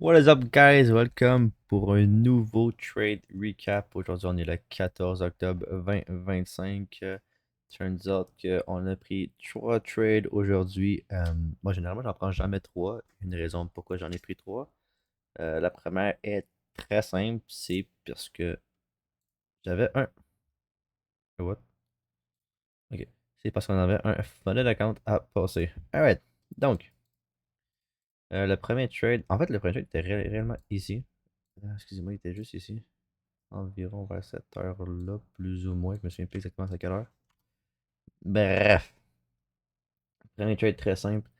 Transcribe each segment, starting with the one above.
What is up, guys? Welcome pour un nouveau trade recap. Aujourd'hui, on est le 14 octobre 2025. Turns out qu'on a pris 3 trades aujourd'hui. Moi, généralement, j'en prends jamais 3. Une raison pourquoi j'en ai pris 3. La première est très simple, c'est parce que j'avais un. What? Ok. C'est parce qu'on avait un funded account à passer. Alright. Donc, le premier trade. En fait, le premier trade était réellement easy. Excusez-moi, il était juste ici. Environ vers cette heure-là, plus ou moins. Je me souviens plus exactement à quelle heure. Bref, premier trade très simple.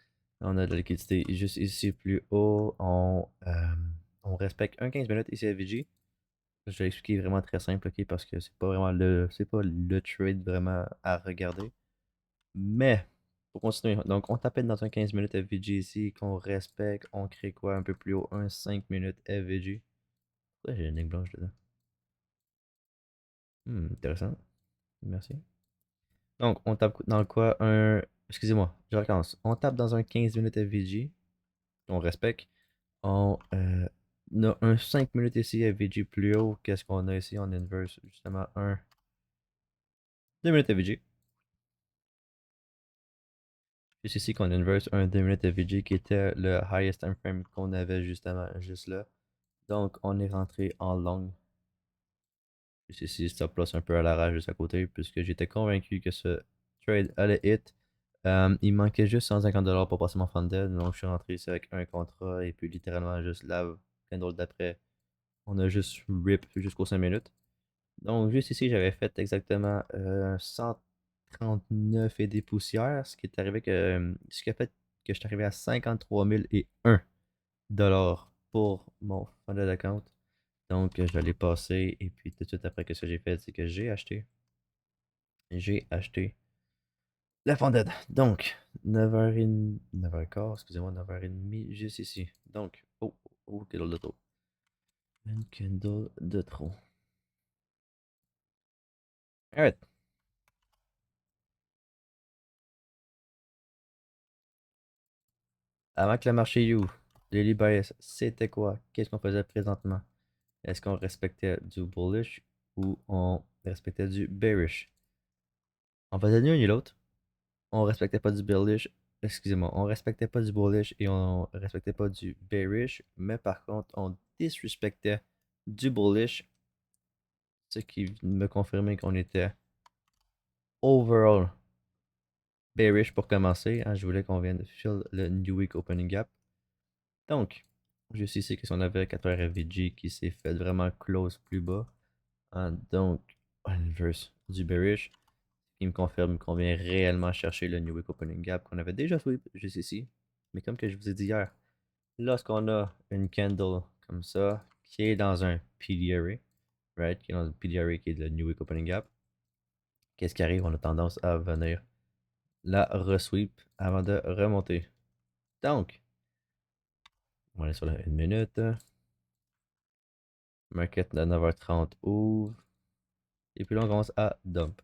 On a de la liquidité juste ici plus haut. On respecte un 15 minutes ici à VG. Je vais l'expliquer vraiment très simple, ok, parce que c'est pas le trade vraiment à regarder. Mais, pour continuer, donc on tapette dans un 15 minutes FVG ici, qu'on respecte, on crée quoi un peu plus haut, un 5 minutes FVG. Pourquoi j'ai une ligne blanche dedans? Intéressant, merci. Donc, on tape dans quoi un. Excusez-moi, je recommence. On tape dans un 15 minutes FVG. On respecte. On a un 5 minutes ici FVG plus haut. Qu'est-ce qu'on a ici en inverse? Justement, un 2 minutes FVG. Juste ici qu'on inverse un 2 minutes FVG qui était le highest time frame qu'on avait justement juste là. Donc, on est rentré en long. Juste ici, stop loss un peu à l'arrache juste à côté, puisque j'étais convaincu que ce trade allait hit. Il manquait juste 150$ pour passer mon funded, donc je suis rentré ici avec un contrat et puis littéralement juste la candle d'après. On a juste rip jusqu'aux 5 minutes. Donc juste ici, j'avais fait exactement 139 et des poussières, ce qui a fait que je suis arrivé à 53 001$ pour mon funded account. Donc je l'ai passé et puis tout de suite après que ce que j'ai fait, c'est que j'ai acheté la Fondette. Donc, 9h30, 9h15, excusez-moi, 9h30, juste ici. Donc, candle de trop. Une candle de trop. Alright. Avant que le marché you, Daily Bias, c'était quoi? Qu'est-ce qu'on faisait présentement? Est-ce qu'on respectait du bullish ou on respectait du bearish? On faisait ni l'un ni l'autre. On respectait pas du bullish. Excusez-moi, on respectait pas du bullish et on respectait pas du bearish, mais par contre, on disrespectait du bullish, ce qui me confirmait qu'on était overall bearish pour commencer. Hein, je voulais qu'on vienne fill le New Week Opening Gap. Donc, juste ici, que si on avait 4 heures FVG qui s'est fait vraiment close plus bas. Hein, donc, inverse du bearish, qui me confirme qu'on vient réellement chercher le New Week Opening Gap qu'on avait déjà sweep juste ici. Mais comme que je vous ai dit hier, lorsqu'on a une candle comme ça, qui est dans un PDRA, right, qui est dans un PDRA qui est le New Week Opening Gap, qu'est-ce qui arrive? On a tendance à venir la resweep avant de remonter. Donc, on va aller sur la 1 minute. Market à 9h30 ouvre. Et puis là, on commence à dump.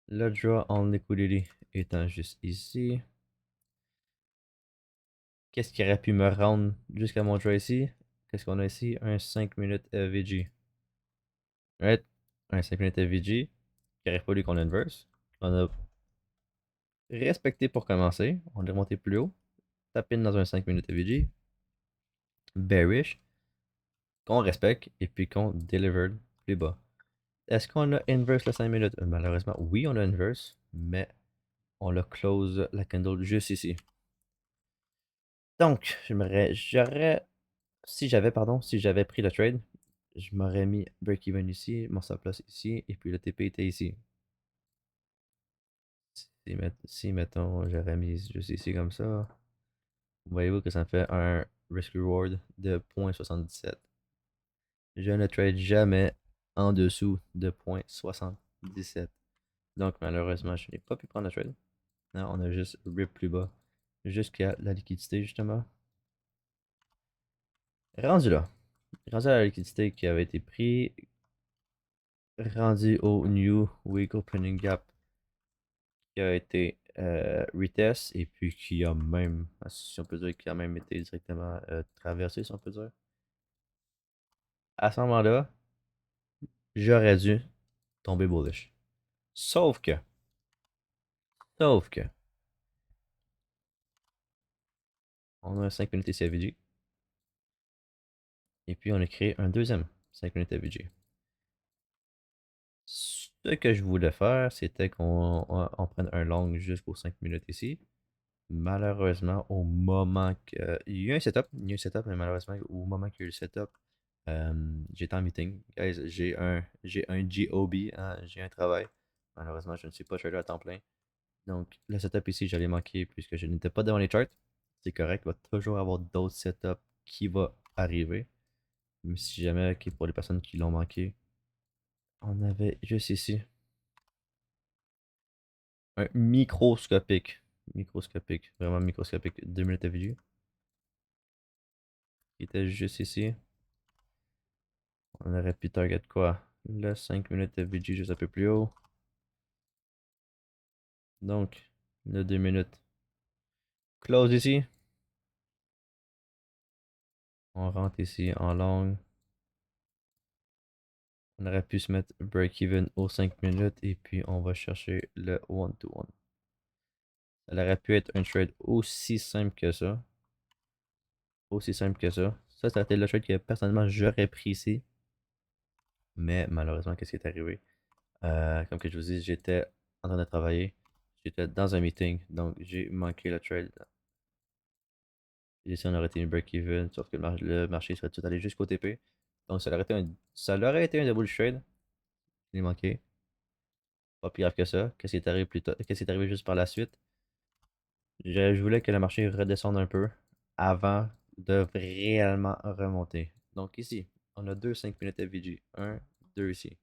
Le draw on liquidity étant juste ici. Qu'est-ce qui aurait pu me rendre jusqu'à mon draw ici? Qu'est-ce qu'on a ici? Un 5 minutes FVG. Right? Un 5 minutes FVG. Qui aurait fallu qu'on inverse. On a respecté pour commencer. On est remonté plus haut. Tapé dans un 5 minutes FVG. Bearish. Qu'on respecte. Et puis qu'on delivered plus bas. Est-ce qu'on a inverse le 5 minutes? Malheureusement, oui, on a inverse. Mais on le close la candle juste ici. Donc, si j'avais pris le trade, je m'aurais mis break-even ici, mon stop loss ici, et puis le TP était ici. Si mettons, j'aurais mis juste ici comme ça, voyez-vous que ça me fait un risk reward de 0.77. Je ne trade jamais en dessous de 0.77. Donc, malheureusement, je n'ai pas pu prendre le trade. Non, on a juste rip plus bas jusqu'à la liquidité, justement. Rendu là. Rendu à la liquidité qui avait été pris. Rendu au New Week Opening Gap qui a été retest et puis qui a même, si on peut dire, qui a même été directement traversé, si on peut dire. À ce moment-là, j'aurais dû tomber bullish. Sauf que, sauf que, on a un 5 minutes CVG et puis on a créé un deuxième 5 minutes AVG. Ce que je voulais faire, c'était qu'on prenne un long jusqu'aux 5 minutes ici. Malheureusement, au moment que. Il y a eu un setup, mais malheureusement, au moment qu'il y a eu le setup, j'étais en meeting. Guys, j'ai un GOB, hein, j'ai un travail. Malheureusement, je ne suis pas trader à temps plein. Donc, le setup ici, j'allais manquer puisque je n'étais pas devant les charts. C'est correct, il va toujours avoir d'autres setups qui vont arriver. Mais si jamais, ok, pour les personnes qui l'ont manqué, on avait juste ici un microscopique. Microscopique, vraiment microscopique. 2 minutes à vue. Qui était juste ici. On aurait pu target quoi? Le 5 minutes FVG juste un peu plus haut. Donc, le 2 minutes. Close ici. On rentre ici en long. On aurait pu se mettre break-even aux 5 minutes et puis on va chercher le 1-to-1. Ça aurait pu être un trade aussi simple que ça. Aussi simple que ça. Ça a été le trade que personnellement j'aurais pris ici. Mais malheureusement, qu'est-ce qui est arrivé? Comme que je vous dis, j'étais en train de travailler. J'étais dans un meeting, donc j'ai manqué le trade. Ici, on aurait été une break-even, sauf que le marché serait tout allé jusqu'au TP. Donc, ça aurait été un double trade. Il est manqué. Pas plus grave que ça. Qu'est-ce qui est arrivé plus tard? Qu'est-ce qui est arrivé juste par la suite? Je voulais que le marché redescende un peu avant de réellement remonter. Donc, ici, on a deux 5 minutes FVG. Un, deux ici.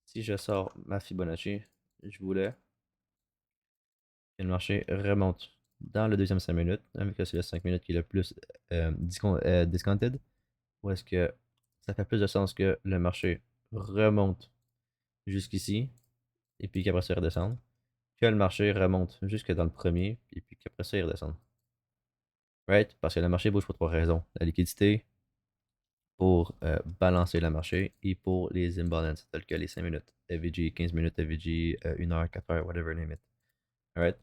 Si je sors ma Fibonacci, je voulais que le marché remonte dans le deuxième 5 minutes, vu que c'est le 5 minutes qui est le plus discounted. Ou est-ce que ça fait plus de sens que le marché remonte jusqu'ici et puis qu'après ça il redescende, que le marché remonte jusque dans le premier et puis qu'après ça il redescende. Right? Parce que le marché bouge pour trois raisons. La liquidité pour balancer le marché et pour les imbalances, tels que les 5 minutes, FVG, 15 minutes, FVG, 1 heure, 4 heures, whatever name it. Alright?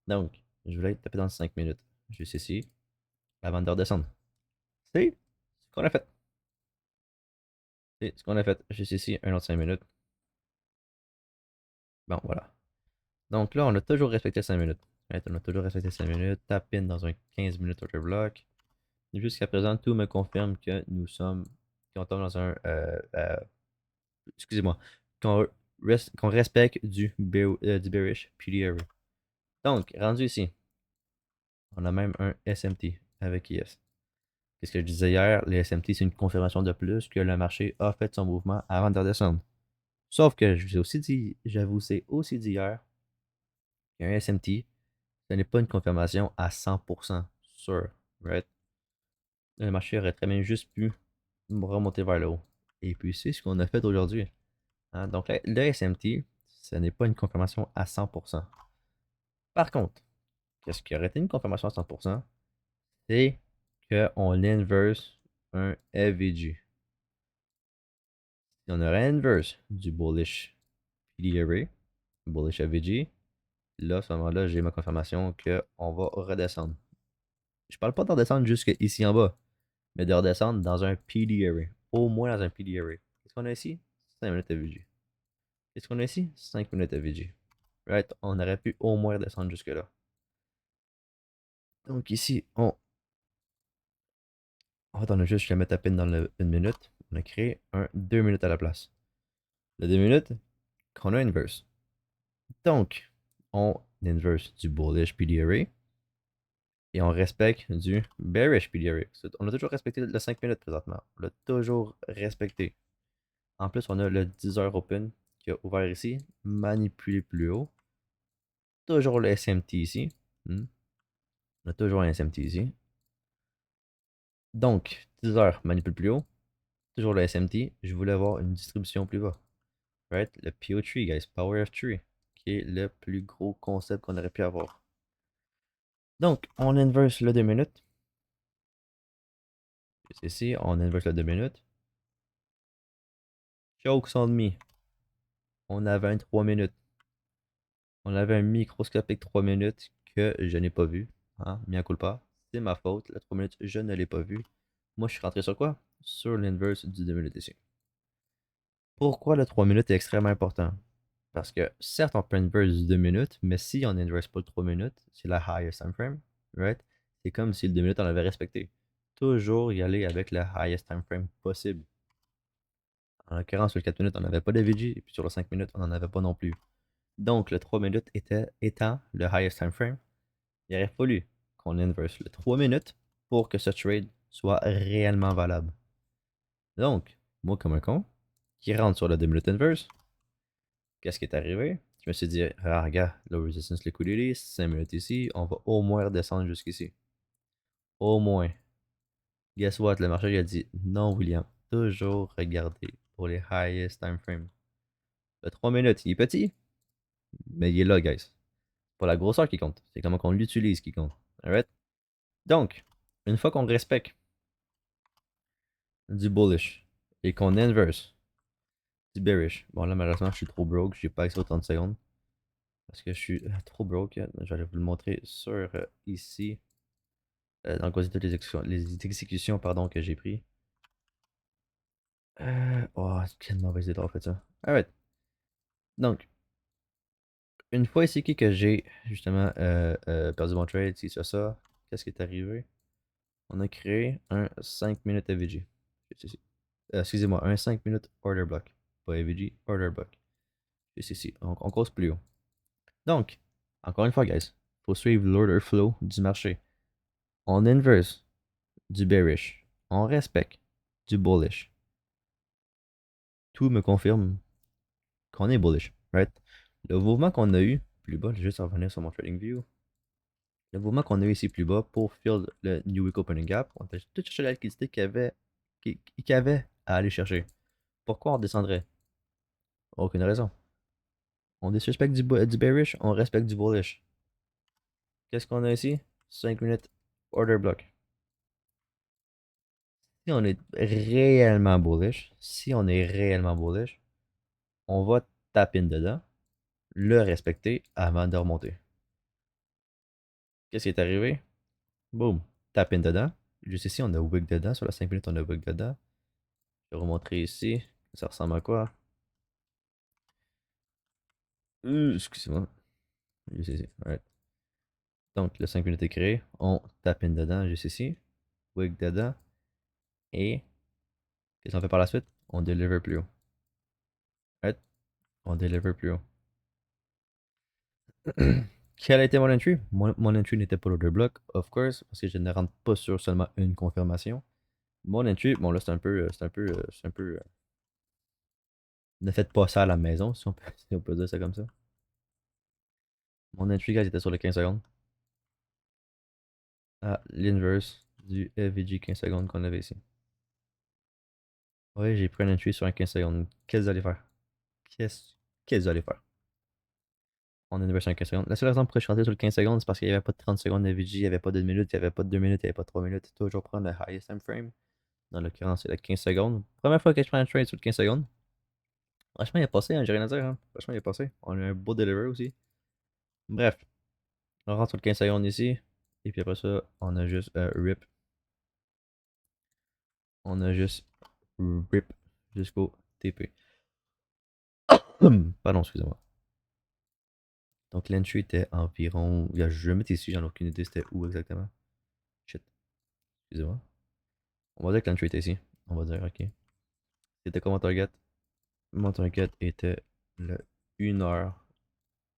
Donc, je voulais taper dans 5 minutes, juste ici, avant de redescendre. C'est ce qu'on a fait. C'est ce qu'on a fait. Juste ici, un autre 5 minutes. Bon, voilà. Donc là, on a toujours respecté 5 minutes. Right, on a toujours respecté 5 minutes. Tap in dans un 15 minutes order block. Jusqu'à présent, tout me confirme que nous sommes. Qu'on tombe dans un. Excusez-moi. Qu'on respecte du bearish PDR. Donc, rendu ici, on a même un SMT avec IS. Qu'est-ce que je disais hier? Les SMT, c'est une confirmation de plus que le marché a fait son mouvement avant de redescendre. Sauf que je vous ai aussi dit, j'avoue, c'est aussi dit hier qu'un SMT, ce n'est pas une confirmation à 100% sûr, right? Le marché aurait très bien juste pu remonter vers le haut. Et puis c'est ce qu'on a fait aujourd'hui, hein. Donc le SMT, ce n'est pas une confirmation à 100%. Par contre, qu'est-ce qui aurait été une confirmation à 100%? C'est qu'on inverse un FVG. Si on aurait inverse du bullish PDRA, bullish FVG, là, à ce moment-là, j'ai ma confirmation qu'on va redescendre. Je parle pas de redescendre jusque ici en bas, mais de redescendre dans un PDRA. Au moins dans un PDRA. Qu'est-ce qu'on a ici? 5 minutes de VG. Qu'est-ce qu'on a ici? 5 minutes de VG. Right? On aurait pu au moins redescendre jusque-là. Donc ici, en fait, on a juste, je le mets à peine dans le 1 minute. On a créé un 2 minutes à la place. Le 2 minutes, qu'on a inverse. Donc, on inverse du bullish PDRA et on respecte du bearish PDRA. On a toujours respecté le 5 minutes présentement. On l'a toujours respecté. En plus, on a le 10 heures open qui a ouvert ici, manipulé plus haut. Toujours le SMT ici. On a toujours un SMT ici. Donc, 10 heures manipule plus haut. Toujours le SMT. Je voulais avoir une distribution plus bas. Right? Le PO3, guys. Power of 3. qui est le plus gros concept qu'on aurait pu avoir. Donc, on inverse le 2 minutes. C'est ici, on inverse le 2 minutes. Jokes on me. On avait un 3 minutes. On avait un microscopique 3 minutes que je n'ai pas vu. Hein, mea culpa. C'est ma faute. Le 3 minutes, je ne l'ai pas vu. Moi, je suis rentré sur quoi? Sur l'inverse du 2 minutes ici. Pourquoi le 3 minutes est extrêmement important? Parce que certes, on peut inverse du 2 minutes, mais si on inverse pas le 3 minutes, c'est la highest time frame, right? C'est comme si le 2 minutes, on l'avait respecté. Toujours y aller avec le highest time frame possible. En l'occurrence, sur le 4 minutes, on n'avait pas de VG, et puis sur le 5 minutes, on n'en avait pas non plus. Donc, le 3 minutes étant le highest time frame, il aurait fallu qu'on inverse le 3 minutes pour que ce trade soit réellement valable. Donc, moi comme un con, qui rentre sur le 2 minutes inverse, qu'est-ce qui est arrivé? Je me suis dit, ah, regarde, low resistance liquidity, 5 minutes ici, on va au moins redescendre jusqu'ici. Au moins. Guess what? Le marché il a dit, non, William, toujours regarder pour les highest time frames. Le 3 minutes, il est petit, mais il est là, guys. C'est pas la grosseur qui compte, c'est comment on l'utilise qui compte. Alright? Donc, une fois qu'on respecte du bullish et qu'on inverse du bearish, bon là malheureusement je suis trop broke, j'ai pas accès aux 30 secondes parce que je suis trop broke. Je vais vous le montrer sur ici dans le quasi toutes les exécutions pardon, que j'ai pris. Oh, quelle mauvaise idée d'avoir fait ça. Alright. Donc, une fois ici que j'ai justement perdu mon trade, si c'est ça, qu'est-ce qui est arrivé? On a créé un 5 minutes AVG. Excusez-moi, un 5 minutes order block. Pas AVG, order block. Ici. On cause plus haut. Donc, encore une fois, guys, faut suivre l'order flow du marché. On inverse du bearish. On respecte du bullish. Tout me confirme qu'on est bullish, right? Le mouvement qu'on a eu plus bas, je vais juste revenir sur mon trading view. Le mouvement qu'on a eu ici plus bas pour fill le New Week Opening Gap, on a tout cherché la liquidité qu'il y avait à aller chercher. Pourquoi on descendrait? Aucune raison. On disrespecte du bearish, on respecte du bullish. Qu'est-ce qu'on a ici? 5 minutes order block. Si on est réellement bullish, on va taper dedans, le respecter avant de remonter. Qu'est-ce qui est arrivé? Boom, tap in dedans. Juste ici, on a wick dedans. Sur la 5 minutes, on a wick dedans. Je vais remontrer ici. Ça ressemble à quoi? Excusez-moi. Juste ici. Alright. Donc, le 5 minutes est créé. On tap in dedans, juste ici. Wick dedans. Et qu'est-ce qu'on fait par la suite? On deliver plus haut. Alright. On deliver plus haut. Quel a été mon entry? Mon entry n'était pas l'order block, of course, parce que je ne rentre pas sur seulement une confirmation. Mon entry, bon là c'est un peu. Ne faites pas ça à la maison, si on peut dire ça comme ça. Mon entry, guys, était sur les 15 secondes. À l'inverse du FVG 15 secondes qu'on avait ici. Oui, j'ai pris un entry sur un 15 secondes. Qu'est-ce que vous allez faire? Qu'est-ce que vous allez faire? On inverse un 15 secondes. La seule raison pourquoi je suis rentré sur le 15 secondes, c'est parce qu'il n'y avait pas de 30 secondes d'FVG, il n'y avait pas de 1 minute, il n'y avait pas de 2 minutes, il n'y avait pas de 3 minutes. Toujours prendre le highest time frame. Dans l'occurrence, c'est le 15 secondes. Première fois que je prends un trade sur le 15 secondes. Franchement, il est passé, hein, j'ai rien à dire. Hein. Franchement, il est passé. On a un beau delivery aussi. Bref, on rentre sur le 15 secondes ici. Et puis après ça, on a juste rip. On a juste rip jusqu'au TP. Pardon, excusez-moi. Donc l'entry était environ. Je vais mettre ici, j'en ai aucune idée c'était où exactement. Shit, excusez-moi. On va dire que l'entry était ici. On va dire, ok. C'était quoi mon target? Mon target était le 1 heure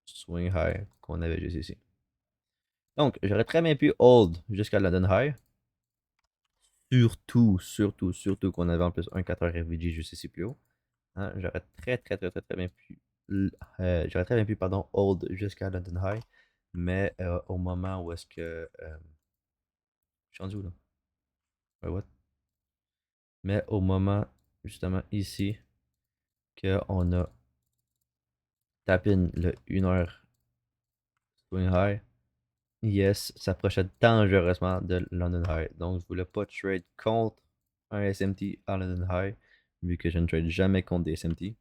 swing high qu'on avait juste ici. Donc, j'aurais très bien pu hold jusqu'à London High. Surtout qu'on avait en plus un 4 heures FVG juste ici plus haut. Hein, j'aurais très bien pu, pardon, hold jusqu'à London High. Mais au moment où est-ce que. Je suis rendu où là? What? Mais au moment, justement, ici, qu'on a Tap in le 1h swing high. Yes, s'approchait dangereusement de London High. Donc, je voulais pas trade contre un SMT à London High, vu que je ne trade jamais contre des SMT,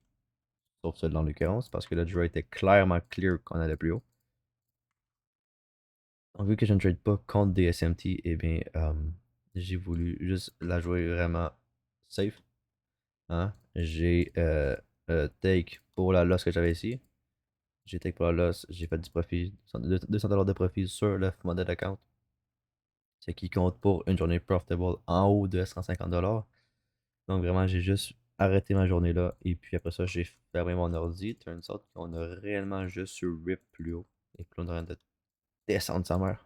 sauf celui-là en l'occurrence, parce que le draw était clairement clear qu'on allait plus haut. Donc, vu que je ne trade pas contre des SMT, eh bien, j'ai voulu juste la jouer vraiment safe. Hein? J'ai take pour la loss que j'avais ici. J'ai take pour la loss, j'ai fait du profit, 200$ de profit sur le model account. Ce qui compte pour une journée profitable en haut de 150$. Donc vraiment, j'ai juste arrêté ma journée là. Et puis après ça, j'ai fermé mon ordi. Turns out qu'on a réellement juste sur RIP plus haut. Et puis on est en train de descendre sa mère.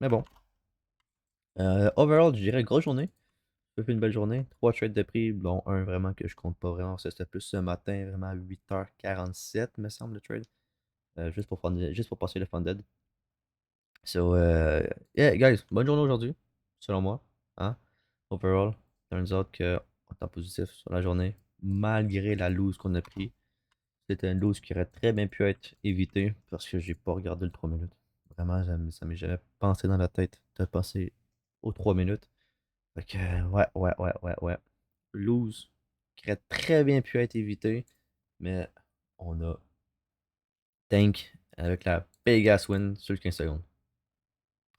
Mais bon. Overall, je dirais grosse journée. J'ai fait une belle journée. 3 trades de prix, dont un vraiment que je compte pas vraiment. C'était plus ce matin, vraiment à 8h47, me semble, le trade. Juste pour passer le funded. So, yeah, guys, bonne journée aujourd'hui, selon moi. Hein? Overall, turns out que on est en positif sur la journée, malgré la lose qu'on a pris. C'était une lose qui aurait très bien pu être évitée parce que j'ai pas regardé le 3 minutes. Vraiment, ça m'est jamais pensé dans la tête de passer aux 3 minutes. Fait que, ouais. Lose qui aurait très bien pu être évitée, mais on a tank avec la big ass win sur le 15 secondes.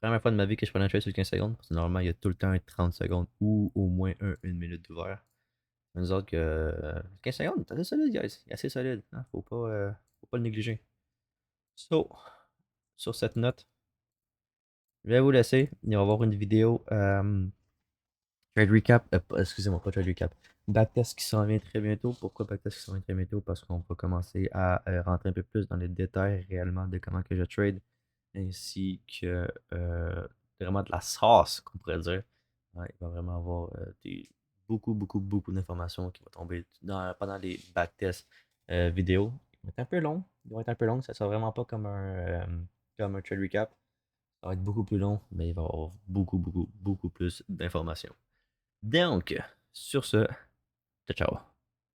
Première fois de ma vie que je prends un trade sur 15 secondes, parce que normalement, il y a tout le temps un 30 secondes ou au moins une minute d'ouvert. Nous autres, que 15 secondes, c'est assez solide, guys. C'est assez solide. Hein? Faut pas le négliger. So, sur cette note, je vais vous laisser. On va voir une vidéo trade recap. Excusez-moi, pas trade recap. Backtest qui s'en vient très bientôt. Pourquoi backtest qui s'en vient très bientôt? Parce qu'on va commencer à rentrer un peu plus dans les détails réellement de comment que je trade, ainsi que vraiment de la sauce, qu'on pourrait dire. Ouais, il va vraiment avoir beaucoup d'informations qui vont tomber pendant les backtests vidéo. Ils vont être un peu longs. Ils vont être un peu longs. Ça sera vraiment pas comme un trade recap. Ça va être beaucoup plus long, mais il va y avoir beaucoup plus d'informations. Donc, sur ce, ciao ciao.